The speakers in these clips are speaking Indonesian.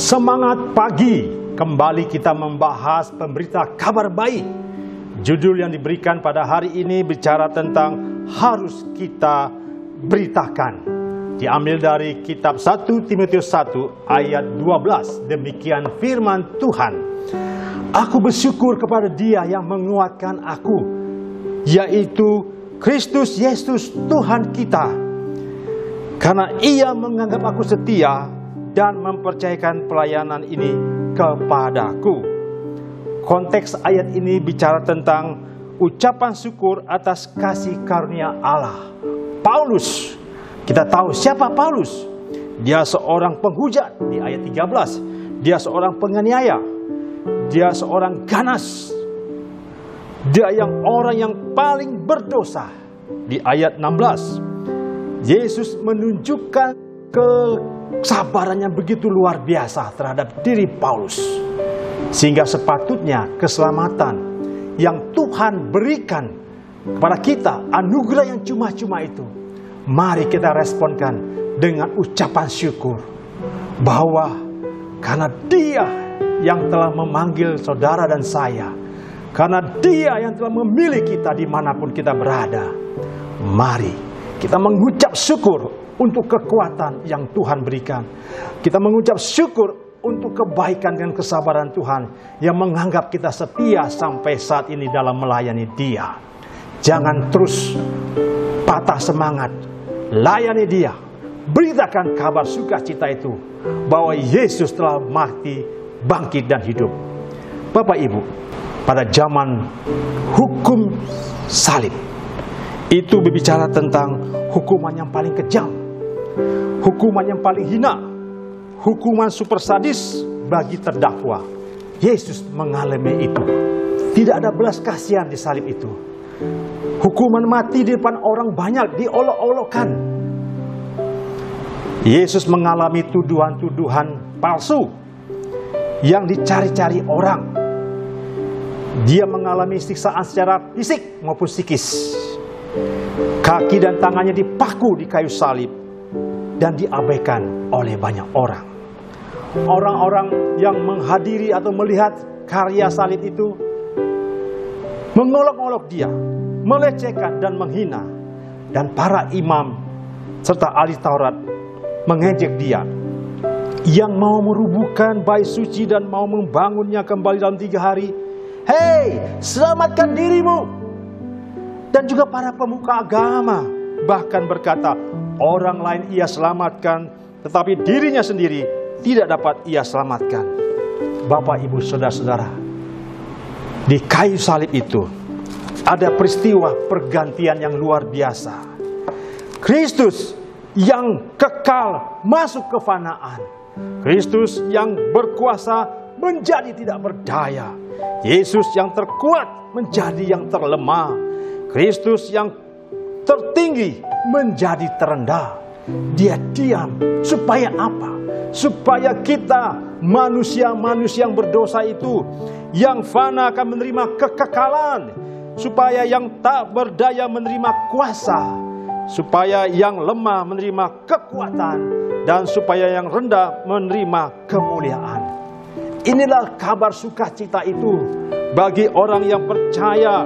Semangat pagi, kembali kita membahas pemberita kabar baik. Judul yang diberikan pada hari ini bicara tentang harus kita beritakan. Diambil dari kitab 1 Timotius 1 ayat 12. Demikian firman Tuhan. Aku bersyukur kepada Dia yang menguatkan aku, yaitu Kristus Yesus Tuhan kita. Karena Ia menganggap aku setia dan mempercayakan pelayanan ini kepadaku. Konteks ayat ini bicara tentang ucapan syukur atas kasih karunia Allah. Paulus, kita tahu siapa Paulus. Dia seorang penghujat di ayat 13. Dia seorang penganiaya. Dia seorang ganas. Dia orang yang paling berdosa. Di ayat 16, Yesus menunjukkan kesabaran yang begitu luar biasa terhadap diri Paulus, sehingga sepatutnya keselamatan yang Tuhan berikan kepada kita, anugerah yang cuma-cuma itu, mari kita responkan dengan ucapan syukur bahwa karena Dia yang telah memanggil saudara dan saya, karena Dia yang telah memilih kita dimanapun kita berada, mari kita mengucap syukur untuk kekuatan yang Tuhan berikan. Kita mengucap syukur untuk kebaikan dan kesabaran Tuhan yang menganggap kita setia sampai saat ini dalam melayani Dia. Jangan terus patah semangat, layani Dia. Beritakan kabar sukacita itu bahwa Yesus telah mati, bangkit dan hidup. Bapak Ibu, pada zaman hukum salib itu berbicara tentang hukuman yang paling kejam, hukuman yang paling hina, hukuman super sadis bagi terdakwa. Yesus mengalami itu. Tidak ada belas kasihan di salib itu. Hukuman mati di depan orang banyak, diolok-olokkan. Yesus mengalami tuduhan-tuduhan palsu yang dicari-cari orang. Dia mengalami siksaan secara fisik maupun psikis. Kaki dan tangannya dipaku di kayu salib dan diabaikan oleh banyak orang. Orang-orang yang menghadiri atau melihat karya salib itu mengolok-olok Dia, melecehkan dan menghina. Dan para imam serta ahli Taurat mengejek Dia yang mau merubuhkan bait suci dan mau membangunnya kembali dalam 3 hari. Hei, selamatkan dirimu. Dan juga para pemuka agama bahkan berkata, orang lain Ia selamatkan, tetapi dirinya sendiri tidak dapat Ia selamatkan. Bapak, Ibu, saudara-saudara, di kayu salib itu ada peristiwa pergantian yang luar biasa. Kristus yang kekal masuk kefanaan. Kristus yang berkuasa menjadi tidak berdaya. Yesus yang terkuat menjadi yang terlemah. Kristus yang tertinggi menjadi terendah. Dia diam. Supaya apa? Supaya kita manusia-manusia yang berdosa itu, yang fana akan menerima kekekalan. Supaya yang tak berdaya menerima kuasa. Supaya yang lemah menerima kekuatan. Dan supaya yang rendah menerima kemuliaan. Inilah kabar sukacita itu bagi orang yang percaya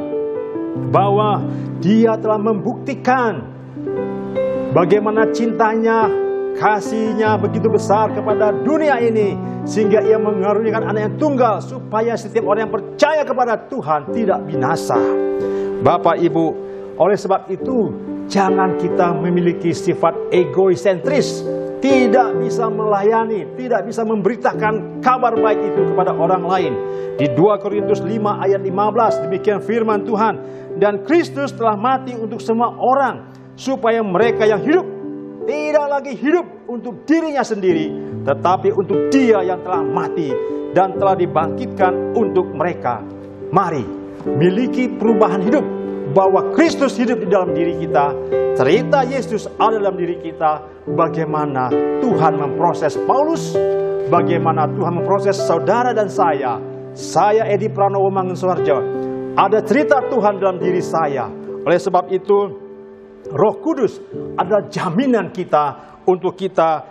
bahwa Dia telah membuktikan bagaimana cintanya, kasihnya begitu besar kepada dunia ini, sehingga Ia mengaruniakan anak yang tunggal supaya setiap orang yang percaya kepada Tuhan tidak binasa. Bapak, Ibu, oleh sebab itu jangan kita memiliki sifat egoisentris, tidak bisa melayani, tidak bisa memberitakan kabar baik itu kepada orang lain. Di 2 Korintus 5 ayat 15 demikian firman Tuhan. Dan Kristus telah mati untuk semua orang, supaya mereka yang hidup tidak lagi hidup untuk dirinya sendiri, tetapi untuk Dia yang telah mati dan telah dibangkitkan untuk mereka. Mari miliki perubahan hidup, bahwa Kristus hidup di dalam diri kita. Cerita Yesus ada dalam diri kita. Bagaimana Tuhan memproses Paulus, bagaimana Tuhan memproses saudara dan saya. Saya Edi Pranowo Mangunsuharjo. Ada cerita Tuhan dalam diri saya. Oleh sebab itu, Roh Kudus adalah jaminan kita untuk kita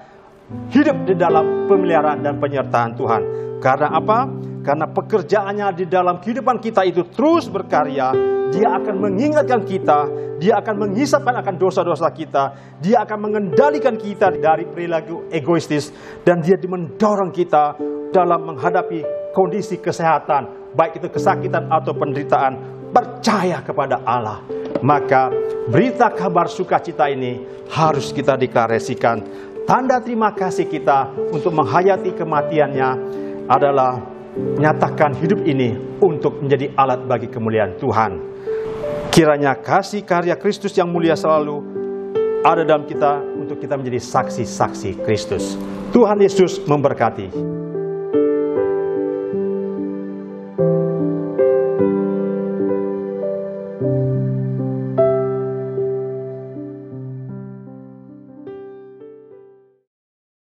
hidup di dalam pemeliharaan dan penyertaan Tuhan. Karena apa? Karena pekerjaannya di dalam kehidupan kita itu terus berkarya. Dia akan mengingatkan kita, dia akan menghisapkan akan dosa-dosa kita, dia akan mengendalikan kita dari perilaku egoistis, dan dia mendorong kita dalam menghadapi kondisi kesehatan, baik itu kesakitan atau penderitaan. Percaya kepada Allah. Maka berita kabar sukacita ini harus kita deklarasikan. Tanda terima kasih kita untuk menghayati kematiannya adalah menyatakan hidup ini untuk menjadi alat bagi kemuliaan Tuhan. Kiranya kasih karya Kristus yang mulia selalu ada dalam kita untuk kita menjadi saksi-saksi Kristus. Tuhan Yesus memberkati.